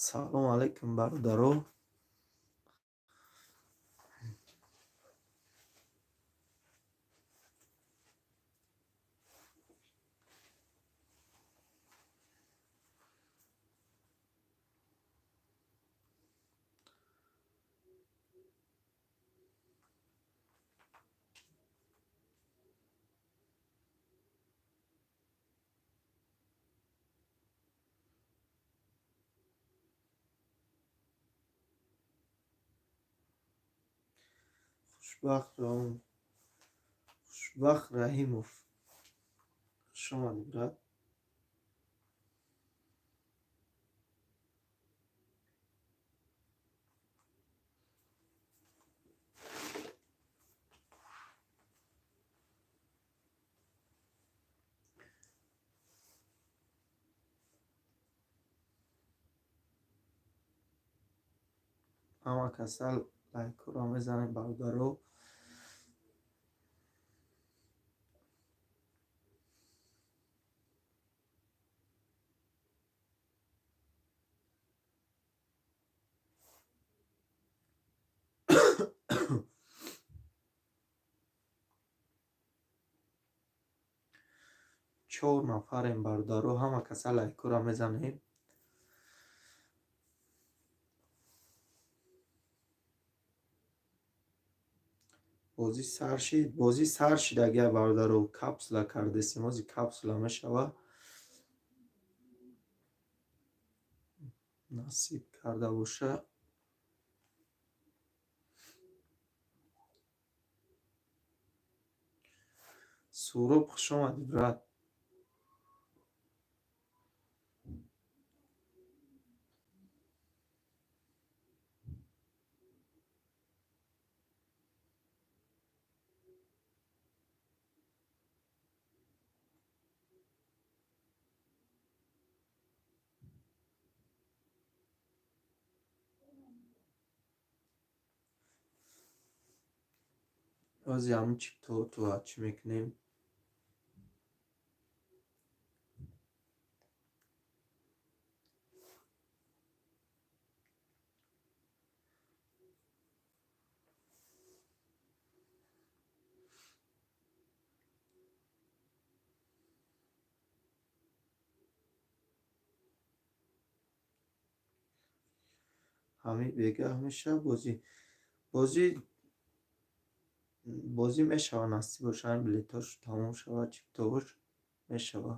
салом алайкум бародаро. хушбахт раҳимов хуш омадед брат. ҳама касал лайкро мезанед бародаро. чор нафарем бародаро, ҳама касал лайкро мезанем. бозӣ сар шид агар бародаро капсула кардесем ози капсула мешава насиб карда боша. суроб хуш омадед брат. ози ҳамин чиптаҳо ту чӣ мекунем? ҳамин бегаҳ меша бозӣ мешава насиб боша, ҳамин билетош тамом шава, чиптаҳош мешава.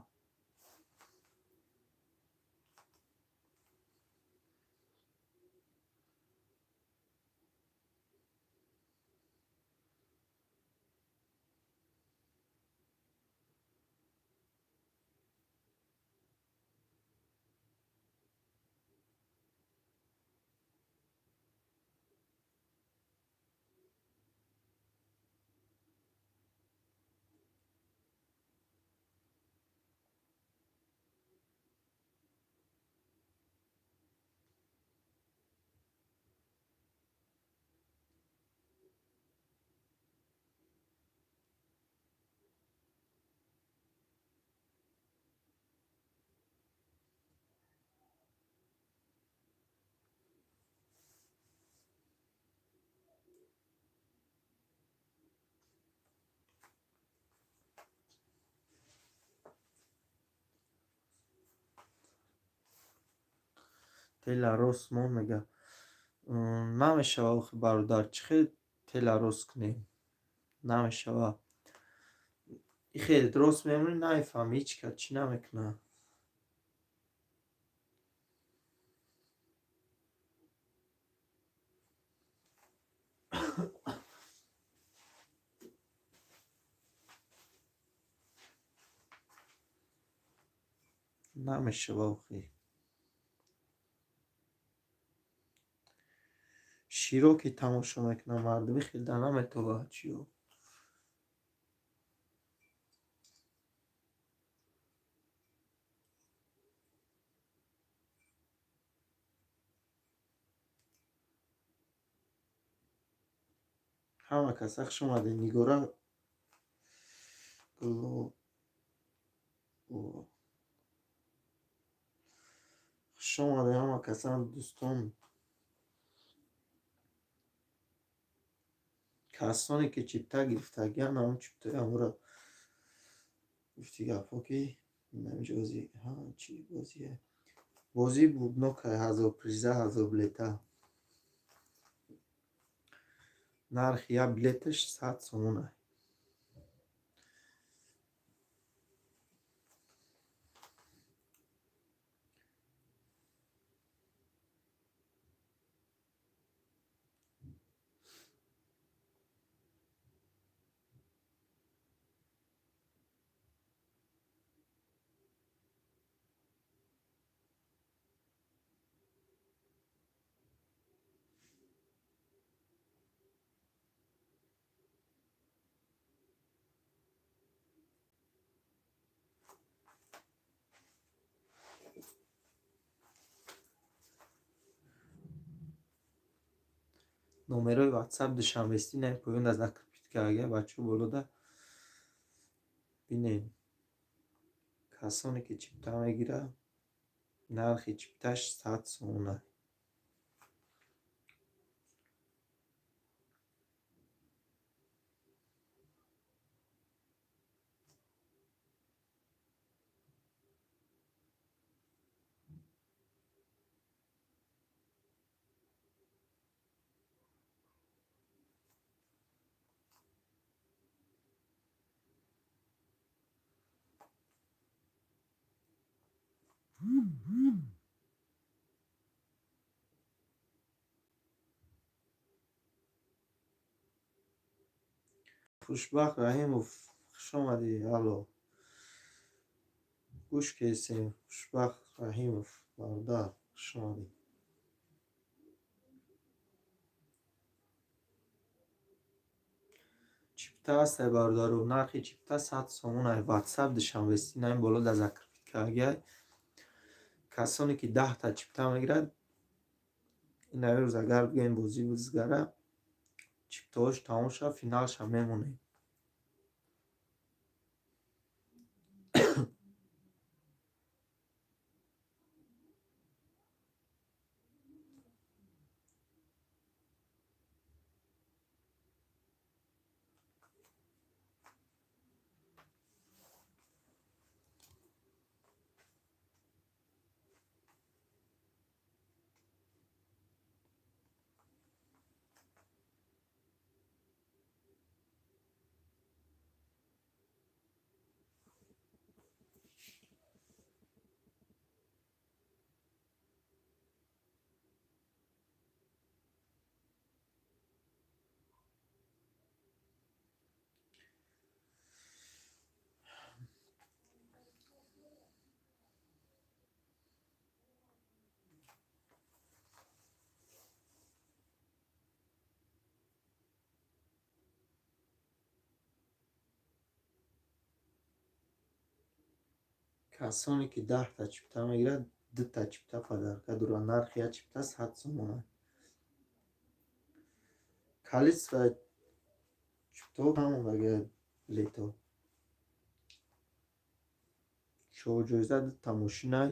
тела рост мон мега намешава. охи бародар чӣ хел тела рост кунем? намешава. и хел рост мемонӣ, намефаҳми ҳеҷ кас чӣ намекуна. намешава. охи широ ки тамошо мекунам мардуми хелда наметова чиё. ҳама каса хуш омадед. нигора хуш شما ده همه کسان دوستان، کسانی که چیپتا گرفتگیان هم چیپتا هم را گفتی گفت اوکی نمیشه بازی ها چی بازیه بازی بودنک 1013 بلیتا نرخ یا بلیتش 100 سومونه. номерои ватсап душанбести не поён аз закрпиткаага бачо болода бинем касоне ки чипта мегира нархи чипташ 100 сомона. хушбахт раҳимов хуш омадӣ. алло гӯш кесем. хушбахт раҳимов бародар хуш омадӣ. чипта ҳастай бародару нархи чипта 100 сомонай ватсап душанбести наим боло да закрпиткаага касоне ки 10 та чипта мегирад инаи рӯз агар бигӯем бозӣ бузгара чиптаош тамом шав финалша мемонем. касоне ки 10 та чипта мегирад 2 та чипта падарка дура нархи я чипта 100 сомона. количество чиптао ҳамонага лето шоҳҷоиза 2 та мошинай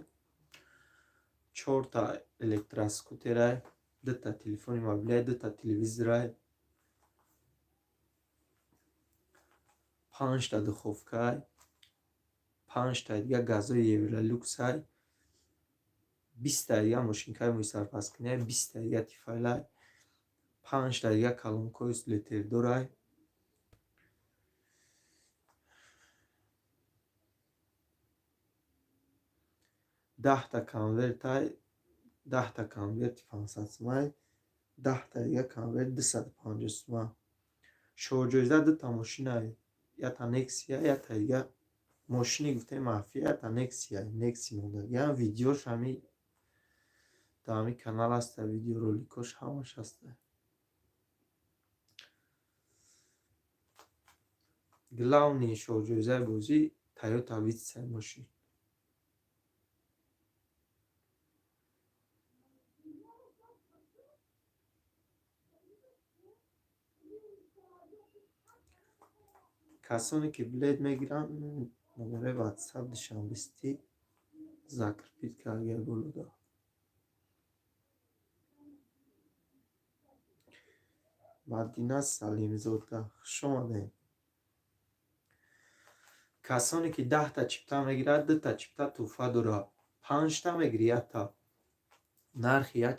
4 та электроскутерай 2 та телефони мобилай 2 та телевизорай 5 та духовкай 5 та дига газои евролюксай 20 та дига мошинкаи муисарпаскинай 20 та дига тифайлай 5 та дига калонкои слетердорай 10 та конвертай 10 та конверти 500 сомай 10 та дига конверт 250 сома. шоҳҷоиза 2 та мошинай ята нексия ята дига мошини гуфтаи маъфия ята нексия некси мондагиам видеош ҳами дар ҳами канал аста видеороликош ҳамаш аста. главни шоҳҷоизаи бозӣ Toyota Vitsa мошин. касоне ки билет мегиранд номераи ватсап душанбести закрпиткаага болода مدینه سلیمزاده. خوش آمدین. کسانی که 10 تا چیپتا میگیرد 2 تا چیپتا توفه داره. 5 تا میگیری 1 تا. نرخ یک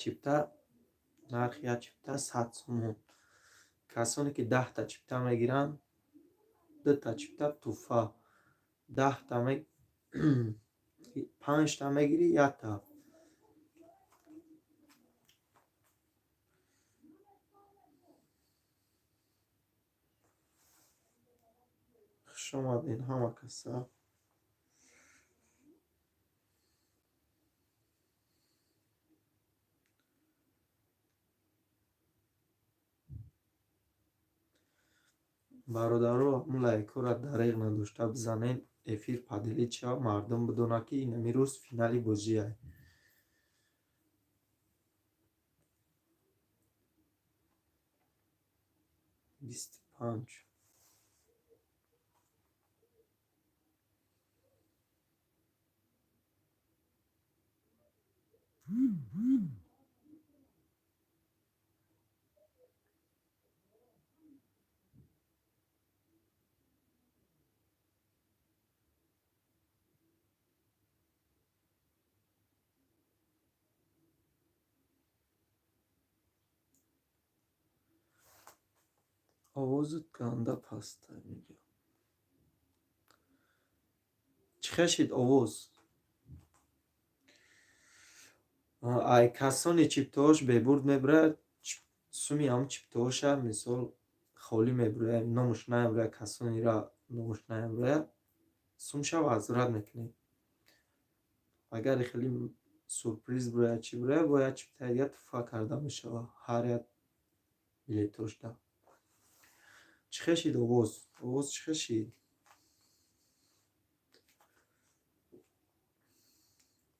چیپتا 100 سومون. کسانی که 10 تا چیپتا میگیرن 2 تا چیپتا توفه. 10 تا 5 تا میگیری 1 تا. خوش آمدین همه کسا. برادرو همون لایکو را دریغ نداشته بزنین. افیر پادلی چه مردم بدونه که این روز فینالی بازی های 25. آوازت گنده پسته میگه. چی خشید آواز؟ ای کسانی چیپتاش به برد میبره سومی هم چیپتاش مثال خالی میبره نموش نمیبره کسانی را نموش نمیبره سومش از رد میکنی. اگر خیلی سورپریز بره چی بره باید چیپتا دیگه توفه کرده میشه هر یک بلیتاش ده. چی خشید آواز چی خشید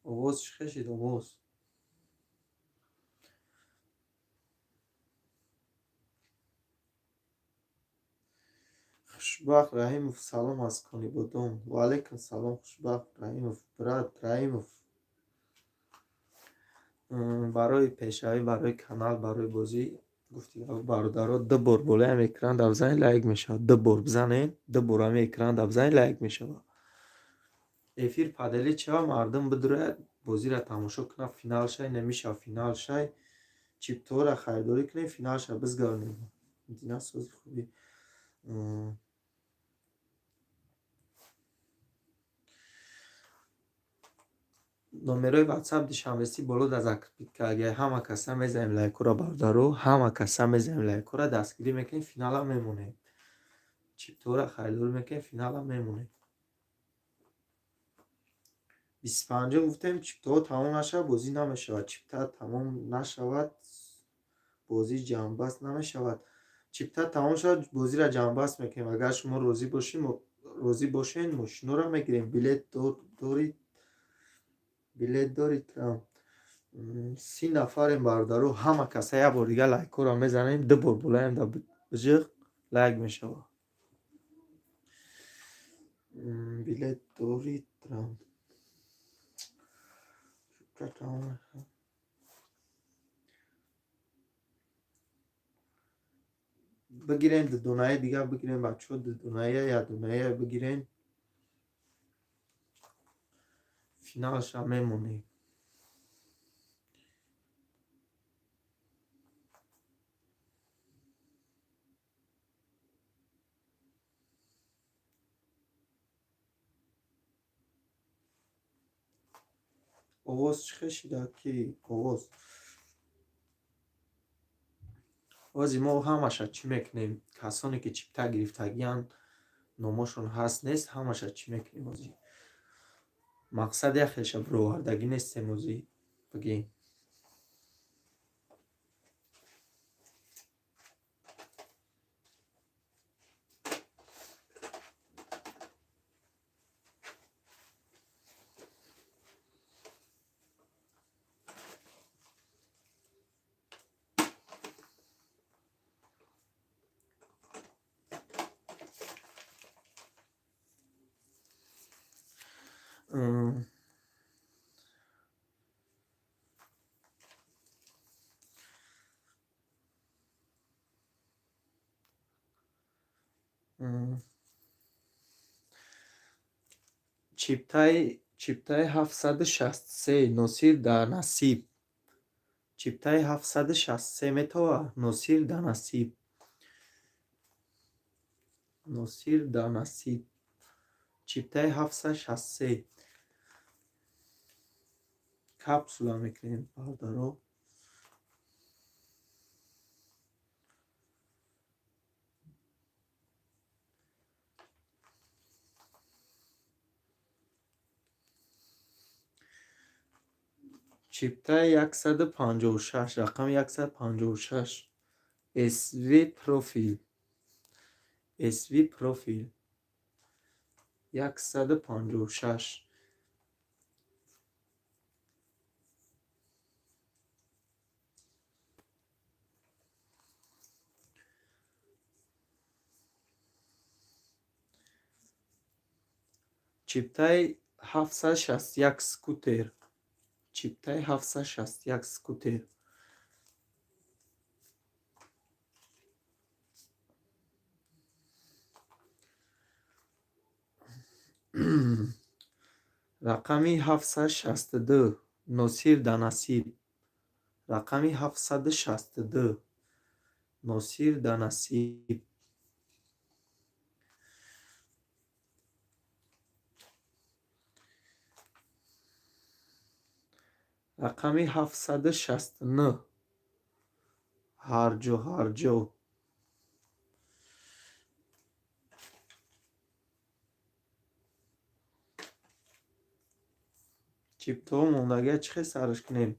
آواز خوشبخت رحیموف سلام از کنی بودم. و علیکم سلام خوشبخت رحیموف براد رحیموف. برای پیشایی برای کانال برای بازی گفتی برادرها 2 بار بالا هم اکران در بزنین لایک میشه. 2 بار بزنین 2 بار هم اکران در بزنین لایک میشه. افیر پادلی چه مردم بدره بازی را تماشا کنه فینال شای نمیشه فینال شای چیپتا را خریداری کنین فینال شای بزگارنیم. دینا سوزی خوبی. номерои ватсап дишанбеси боло да закр бид ки агар ҳама каса мезанем лайкора бардаро ҳама каса мезанем лайкора дастгирӣ мекунем финала мемонем. чиптора харидор мекунем финала мемонем. 25 гуфтем чиптаҳо тамом нашавад бозӣ намешавад. чипта тамом нашавад бозӣ ҷамъбаст намешавад. чипта тамом шавад бозиро ҷамъбаст мекунем. агар шумо розӣ бошед мошиноро мегирем. билет дорид 30 нафарем бародару ҳама каса як бор дига лайкора мезанем 2 бор болаем да бижиқ лайк мешава. билет дорид бигирен дудунае дига бигирен бачаҳо дудунае я дунае бигирен финалша мемонем. овоз чӣ хешида ки овози мо ҳамаша чӣ мекунем касоне ки чипта гирифтагиянд номошон ҳаст нест ҳамаша чӣ мекунем ози мақсад яхеша бировардагӣ нестем ози бигем. чиптаи 763 носир дар насиб. чиптаи 763 метава носир дар насиб. носир дар насиб. чиптаи 763 капсула мекунем павдаро. чиптаи 156 рақами 156 SV профил. SV профил 156. чиптаи 761 скутер. чиптаи 761 скутер. рақами 762 носир дар насиб. рақами 762 носир дар насиб. рақами 769 ҳарҷо. чиптаҳо мондагиа чӣ хел сарш кунем?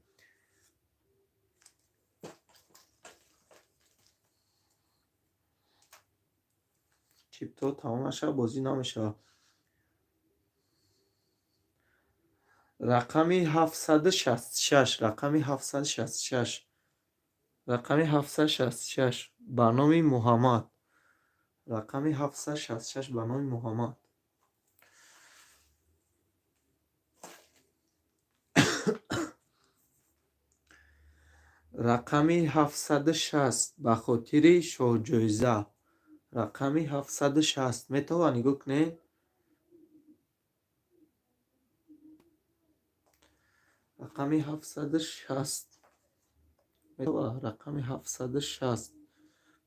чиптаҳо тамом нашава, бозӣ намешавад. рақами 766 рақами 766 рақами 766 ба номи муҳаммад. рақами 766 ба номи муҳаммад. рақами 760 ба хотири шоҳҷоиза. рақами 760 метава нигоҳ кунед. рақами 760 метава. рақами 760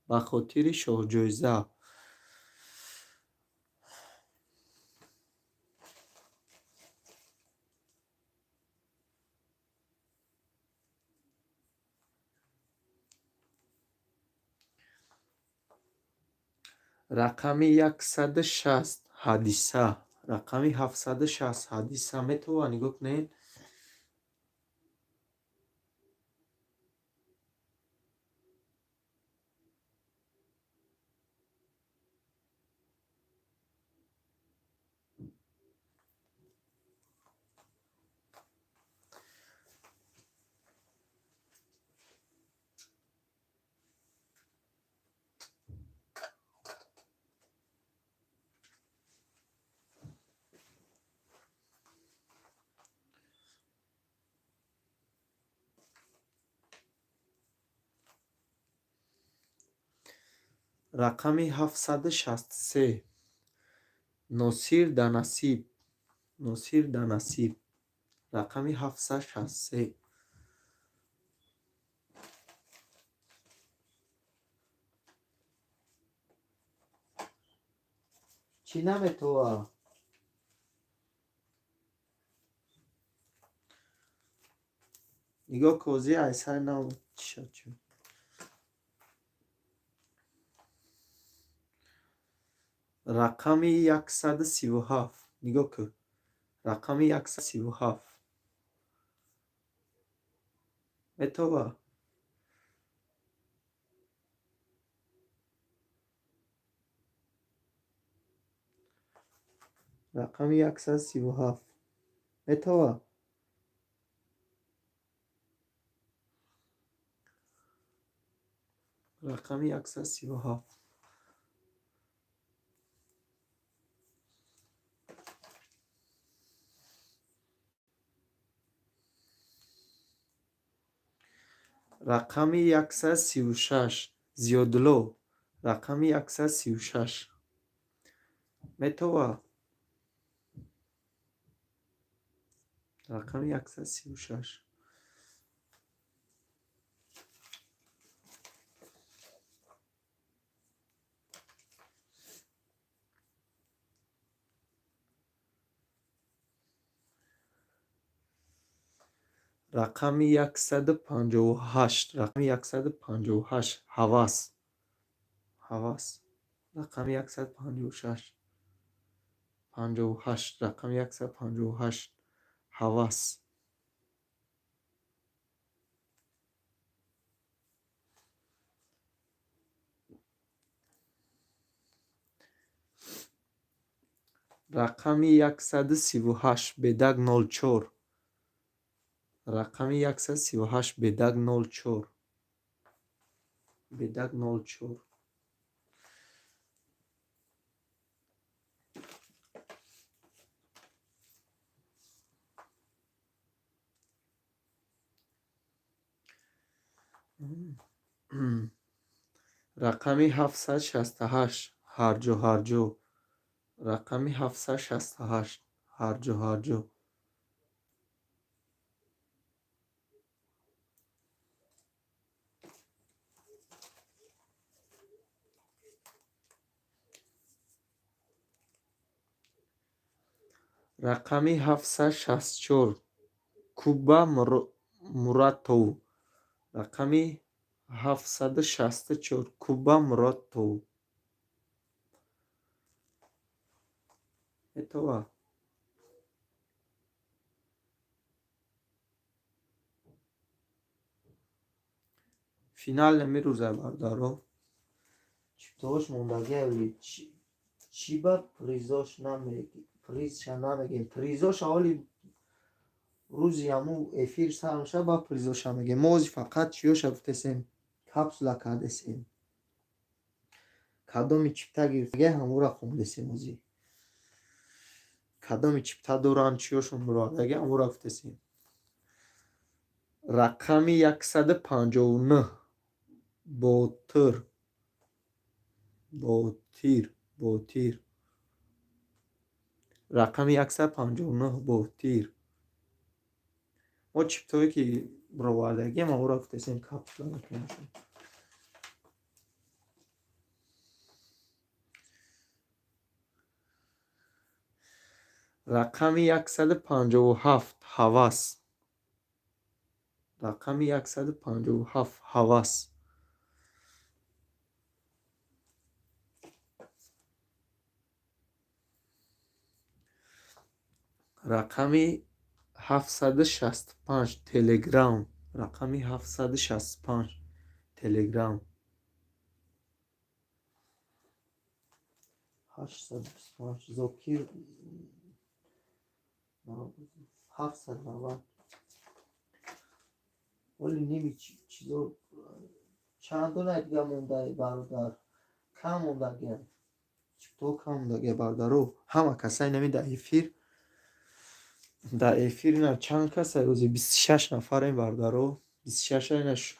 ба хотири шоҳҷоиза. рақами 160 ҳадиса. рақами 760 ҳадиса метава нигоҳ кунед. рақами 763 носир дар насиб. носир дар насиб. рақами 763 чӣ наметова? нигоҳ кози айсар намуд шад. рақами 137 нигоҳ кун. рақами 137 метова. рақами 137 метова. рақами 137 рақами 136 зиёдулло. рақами 136 метова. рақами 136. рақами 158. рақами 158. ҳавас. ҳавас. рақами 156. 58. рақами 158. ҳавас. рақами 138. бедаг 04. рақами 138. бедаг 04. бедаг 04. рақами 768. ҳарҷо ҳарҷо. рақами 768. ҳарҷо ҳарҷо. рақами 764. куба мураттов. рақами 764. куба мураттов. метова. финал намерӯзай бардаро. чиптаҳош мондагиави чӣ ба призош намеги. призша намегем. призоша ҳоли рӯзи ҳаму эфир сар меша ба призоша мегем. мо ози фақат чиёша гуфтесем капсула кардесем. кадоми чипта гирифтаге ҳамура хондесем ози. кадоми чипта доран чиёшон муродаге ҳамура гуфтесем. рақами 159. ботир. ботир. ботир. рақами 159. ботир. мо чиптое ки бировардагем ҳамура гуфтесем капсула мекунашон. рақами 157. ҳавас. рақами 157. ҳавас. рақами 765. телеграм. рақами 765. телеграм. 825. зокир 790. ولی نمی چیزا چندان دیگه مونده برادر. کم موندگی. تو کم موندگی برادرو. همه کسایی نمی در افیر نه چند کسایی روزی 26 نفر این برادرو. 26 اینش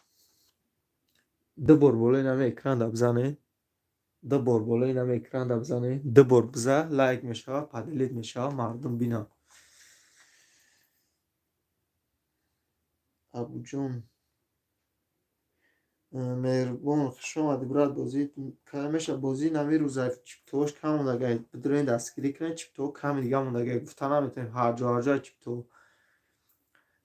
دو بار بالای نمی اکران دا بزنه. دو بار بالای نمی اکران دا بزنه. دو بار بزه لایک میشه پدلیت میشه مردم بینن. ابو جون مهربان خوش اومدی برات بازی کامش بازی نمیروزه چیپتوش کم مونده بدرین دستگیری کنه چیپتو کم دیگه مونده گفتن نمیتونیم هر جا چیپتو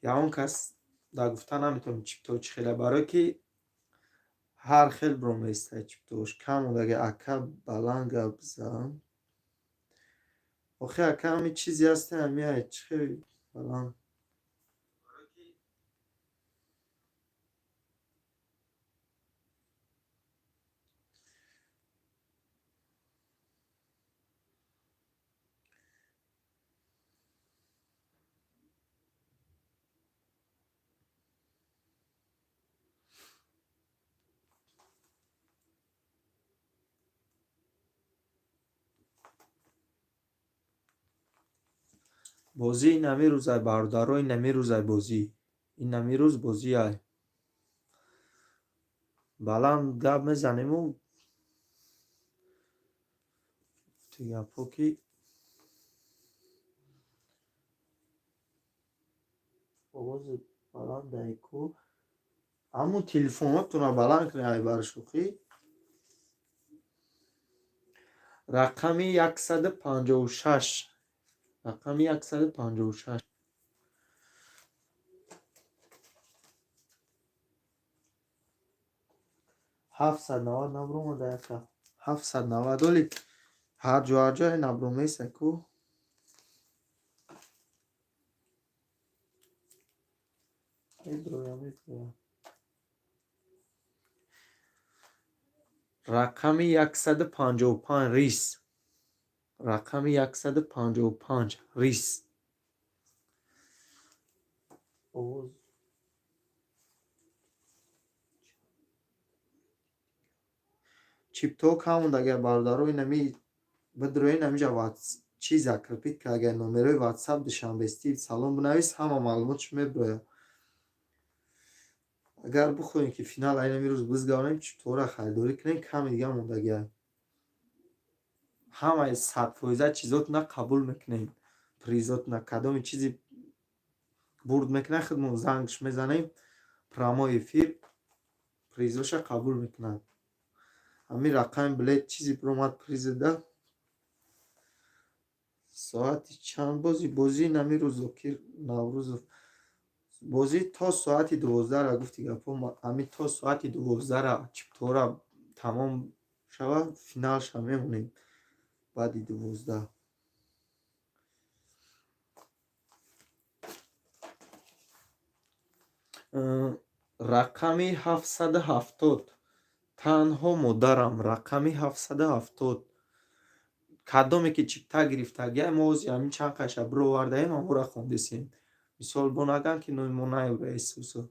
یا اون کس در گفتن نمیتونیم چیپتو چی خیلی برای که هر خیل برومیسته چیپتوش کم مونده اکا بلنگ بزن آخه اکا همی چیزی هسته همیه چی خیلی بلنگ بازی این نمیروزه برادرها این نمیروزه بازی این نمیروز بازی های بلند گب میزنیم و گفتی گپو که آواز بلند دایکو همون تلفوناتون بلند کنی ای برشوخی رقمی 156 رقمی 156 790 نبروم دایکا 790 ولی هر جای نبرومه سکو رقمی 155 ریس رقمی 155 ریس چیپتوک همون اگر برادرو اینمی بدروی نمیجا واتس چیز اکرپید که اگر نمره واتساپ دشان بستید سلام بنویس همه معلوماتش میبروه اگر بخواین که فینال اینمی روز بزگاریم چطوره خریداری کنین کمی دیگه موندگه همه 100% چیزات نه قبول میکنیم پریزات نه کدام چیزی برد میکنه خودمون زنگش میزنیم پرامو افیر پریزاش قبول میکنن همین رقم بلیت چیزی پرومات پریز ده ساعتی چند بازی نمی روز که نوروز بازی تا ساعتی 12 را گفتی گپا همین تا ساعتی 12 را چطور تمام شود فینالش هم میمونیم بعدی 12 رقمی 770 تنها مادرم رقمی 770 کدامی که چیپتا گرفتگی موز همین چند قشه برو وردهیم هم را خوندیسیم مثال بونگن که نوی مونای برای سوسو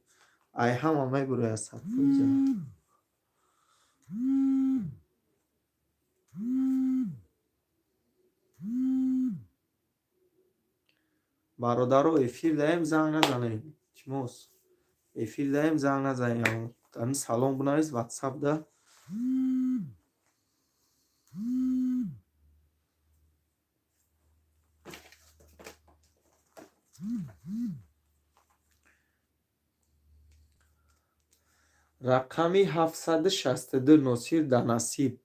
ای همه برای از صد فویزه برادرو افیر دهیم زنگ نزنیم چموس افیر دهیم زنگ نزنیم همین سلام بنویس واتساپ ده رقمی 762 نصیر در نصیب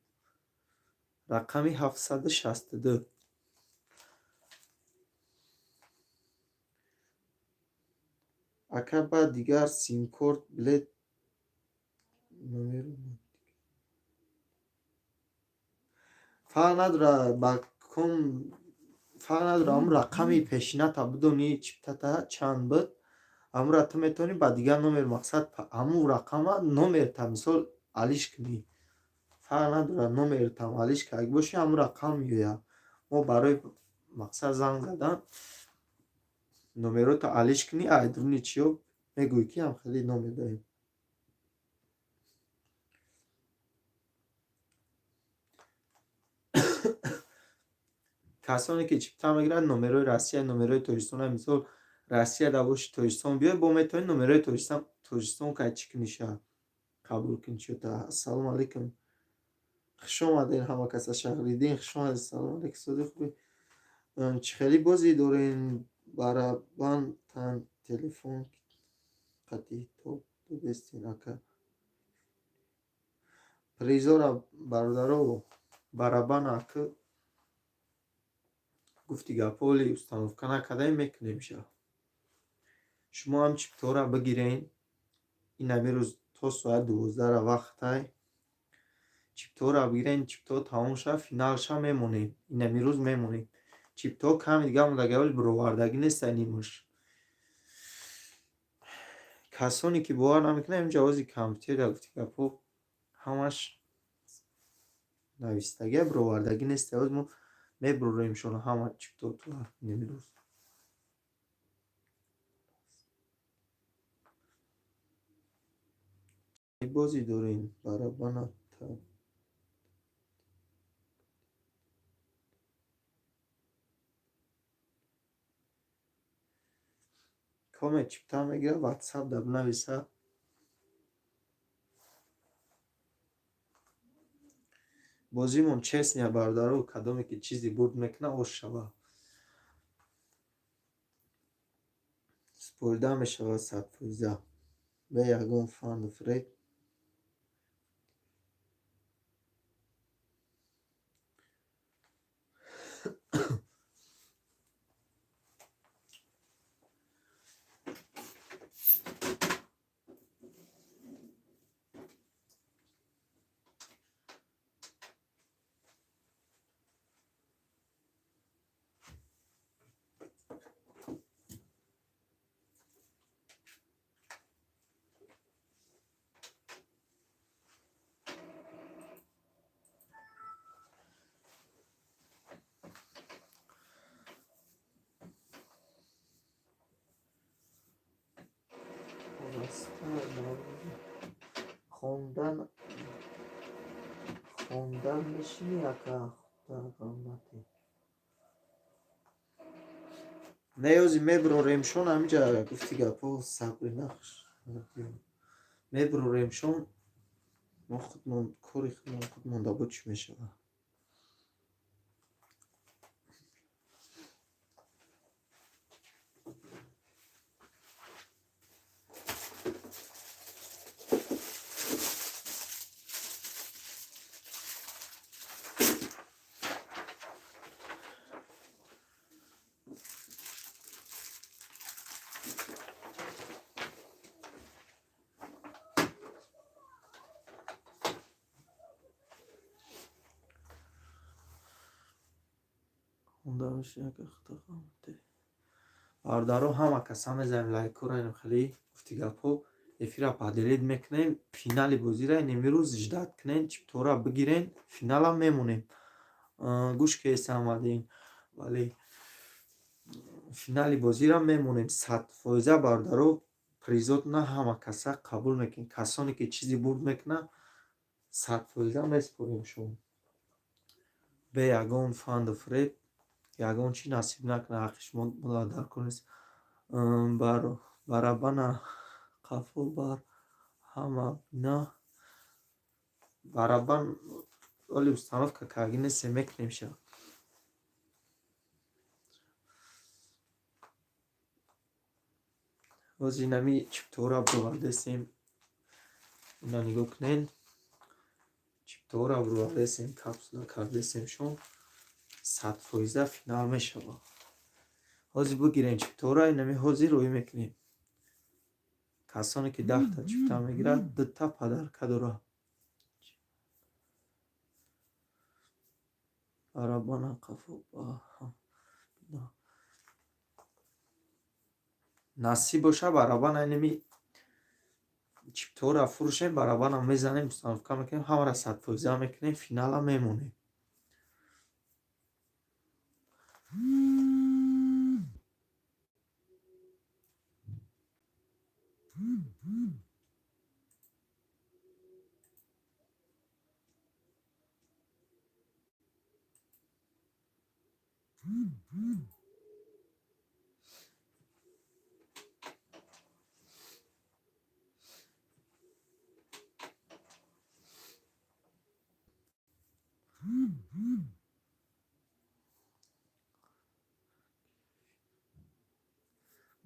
رقمی 762 اکر بعد دیگر سیم کورت بلیت فرق نداره با کم فرق نداره هم رقمی پیشینه تا بدونی چیپتا چند بود هم را تو میتونی با دیگر نومر مقصد همون رقم نومر تا مثال علیش کنی فرق نداره نومر تا علیش که اگه باشی همون رقم میگوید ما برای مقصد زنگ زدن نومرو تا علیش کنی ایدرونی چیو میگوی که هم خیلی نومر داریم کسانی که چیپتا میگیرن نومروی روسیه نومروی تاجیکستان مثال روسیه داشت تاجیکستان بیای با میتونی نومروی تاجیکستان که چی کنیشه قبول کنی شده السلام علیکم خوش آمدین همه کسا شغلیدین خوش آمدین سلام علیکم صدیق خوبی چی خیلی بازی دارین برای بان تن تلفن قطعی تو بستین اکا پریزا را برادرو برابان اکا گفتی گپولی استانوف کنه کدای میکنیم شه شما هم چیپتورا بگیرین این همی روز تا ساعت 12 را وقت های چیپتورا بگیرین چیپتور تمام شه فینالش هم میمونیم این همی روز میمونیم چیپتور کمی دیگه هم لگه ولی برواردگی نیست نیموش کسانی که باور نمیکنه این جوازی کامپیوتر گفتی گپو همش نویستگی برواردگی نیست جواز ما میبروریم شما همه چیپتور تو نمی روز بازی دارین برای بنا تا کامه چیپتا میگیره واتساپ در بنویسه бозимон честния бародару кадоме ки чизи бурд мекуна оз шава спорида мешавад 100%. бе ягон фанду фред хондан мешини яка худагамати неёзи меброремшон ҳамиҷа гуфти гапо сабри нахш меброремшон мо худмон кори худмон дабуд чӣ мешавад бародаро ҳама каса мезанем лайкораем хеле гуфти гапо эфира падилид мекунем финали бозира имрӯз ждат кунен чиптора бигирен финалам мемонем гӯш кеса омадем вале финали бозира мемонем 100% бародаро призотна ҳама каса қабул мекунем касоне ки чизи бурд мекуна 100% меспорем шумо бе ягон фанду фреб ягон чӣ насиб накуна ҳаққи шумо дар кунес барабана қафо бар ҳама бина барабан оли установка кагинесе мекунем ша ҳозир инами чиптора бувардесем ина нигоҳ кунен чиптора бувардесем капсула кардесемшон 100% финал мешавад ҳозир бигирем чиптора инами ҳозир рӯй мекунем касоне ки 10 та чипта мегирад 2 та падарка дорад барабана қафо насиб боша барабана инами чиптора фурӯшем барабана мезанем установка мекунем ҳамара 100% мекунем финала мемонем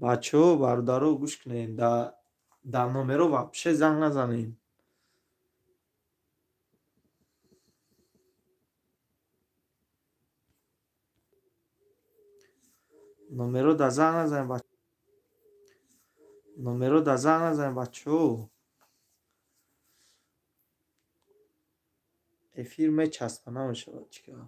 бачаҳо бародаро гӯш кунед дар номеро вообще занг назанед номеро да занг назанед бачаҳо эфир мечаспа намешавад чикар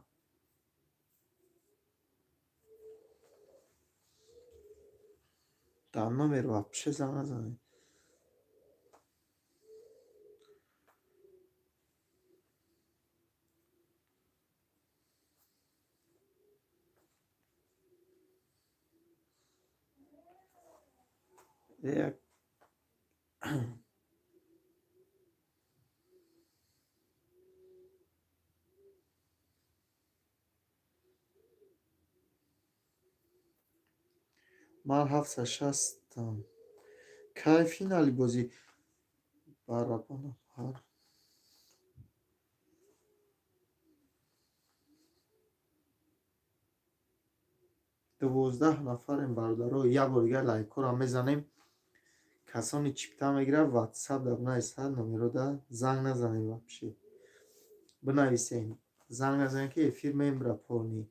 дар номер вообще занг назанед ман 760-ам кай финали бозӣ барабана 12 нафарем бародаро, як бор дигар лайкора мезанем. Касони чипта мегира ватсап дар нависа номерода занг назанем вообще. Бинависем. Занг назанем ки эфир мемра пони.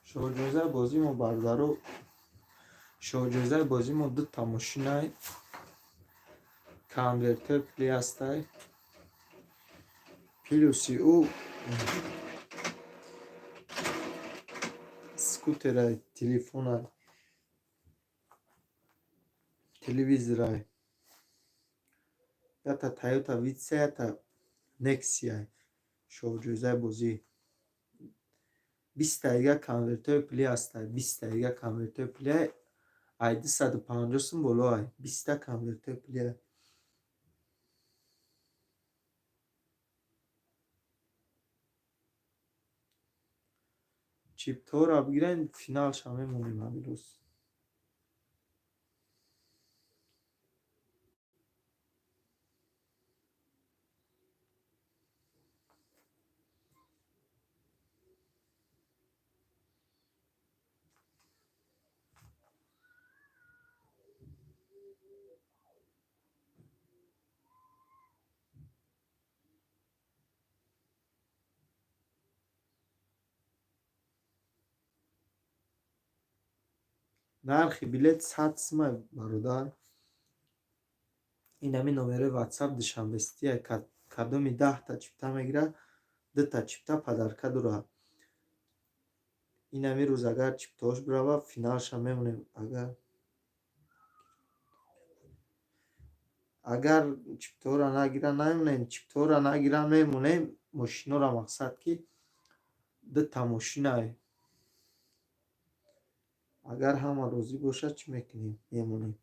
шоҳҷоизаи бозимо бародаро, шоҳҷоизаи бозимо дута мошинай конвертер пли ҳастай. плюси ӯ скутерай, телефонай, телевизорай, ята Toyota Vitsa, ята Nexia шоҳҷоизаи бозӣ. 20 таига конвертер пли ҳастай. 20 таига конвертер пли ай 250 сум боло ай 20 конвертер пли. чиптаҳоро бигирен, финалша мемонем амирӯз. нархи билет 100 сум бародар. инами номерои ватсап душанбестия кадоми 10 та чипта мегира, 2 та чипта падарка дура. инами рӯз агар чиптаҳош бирава финалша мемонем. агар чиптаҳоро нагира намемонем, чиптаҳоро нагира мемонем. мошиноро мақсад ки 2 та мошинай اگر همه راضی باشد چی میکنیم؟ میمونیم.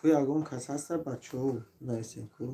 ку ягон кас ҳаста бачаҳо наисем ку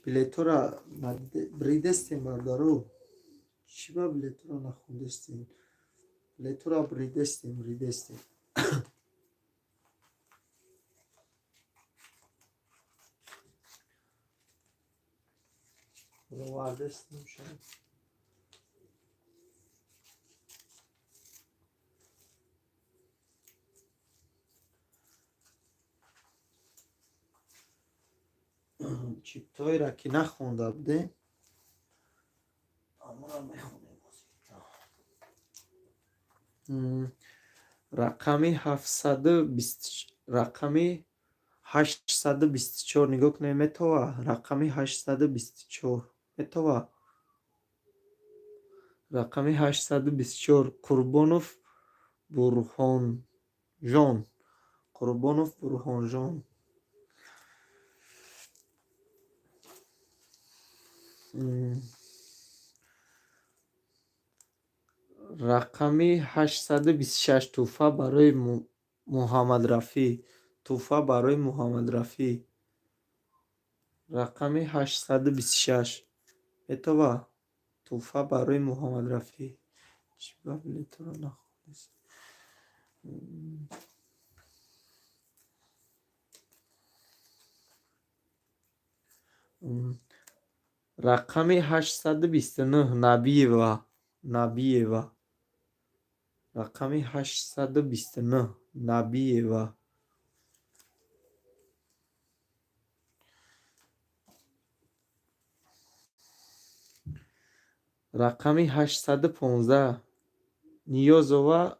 билетора бридестем бардаро чӣ ба билетора нахондестем билетора бридестем ровардестем шаид чиптаҳоеро ки нахонда будем аморо мехонем рақами 824 нигоҳ кунем метова рақами 824 метова рақами 824 Қурбонов Бурҳонҷон рақами 826 тӯҳфа барои муҳаммадрафӣ рақами 826 метова тӯҳфа барои муҳаммадрафӣ чӣ ба билетора нахондест рақами 829 Набиева рақами 829 Набиева рақами 815 Ниёзова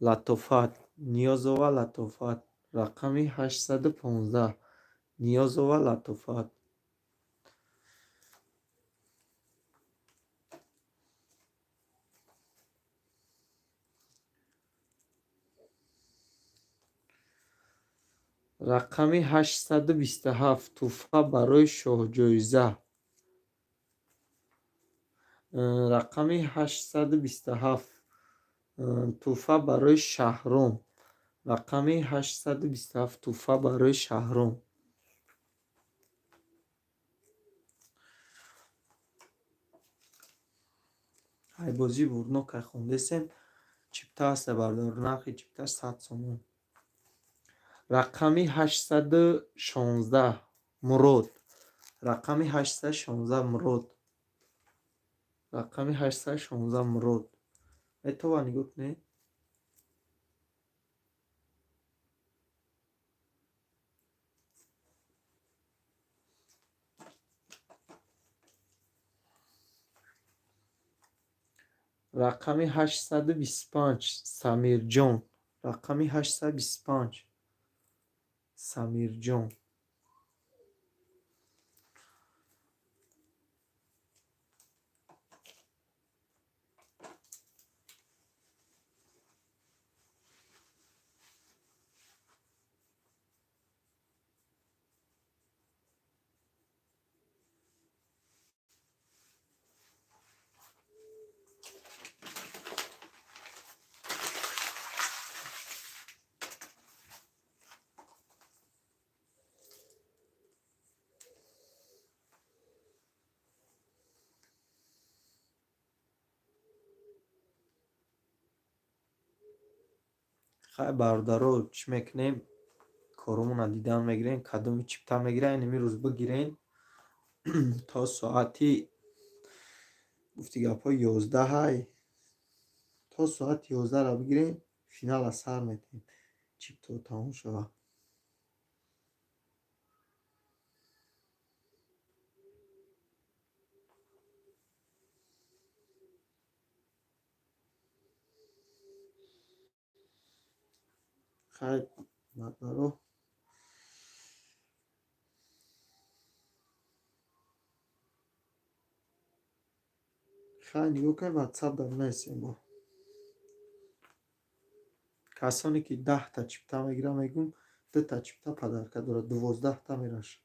Латофат рақами 815 Ниёзова Латофат рақами 827 тӯҳфа барои шоҳҷоиза рақами 827 тӯҳфа барои Шаҳром рақами 827 тӯҳфа барои Шаҳром ай бози бурднок хондесем чипта аста бардор нархи чипта 100 сомон рақами 816 Мурод рақами 816 Мурод метова нигоҳ кунед рақами 825 Самирҷон. Рақами 825 Самирҷон. хай бародаро чӣ мекунем? Коромона дидан мегирем, кадоми чипта мегирем, имрӯз бигирем то соати гуфти гапҳои 11 то соати 11 бигирем, финала сар метем, чипто тамом шава. хай бародаро хай нигоҳ кунед, ватсап дар месем бо касоне ки 10 чипта мегирам, мегӯм 2 чипта падарка дорад, 12 мераша.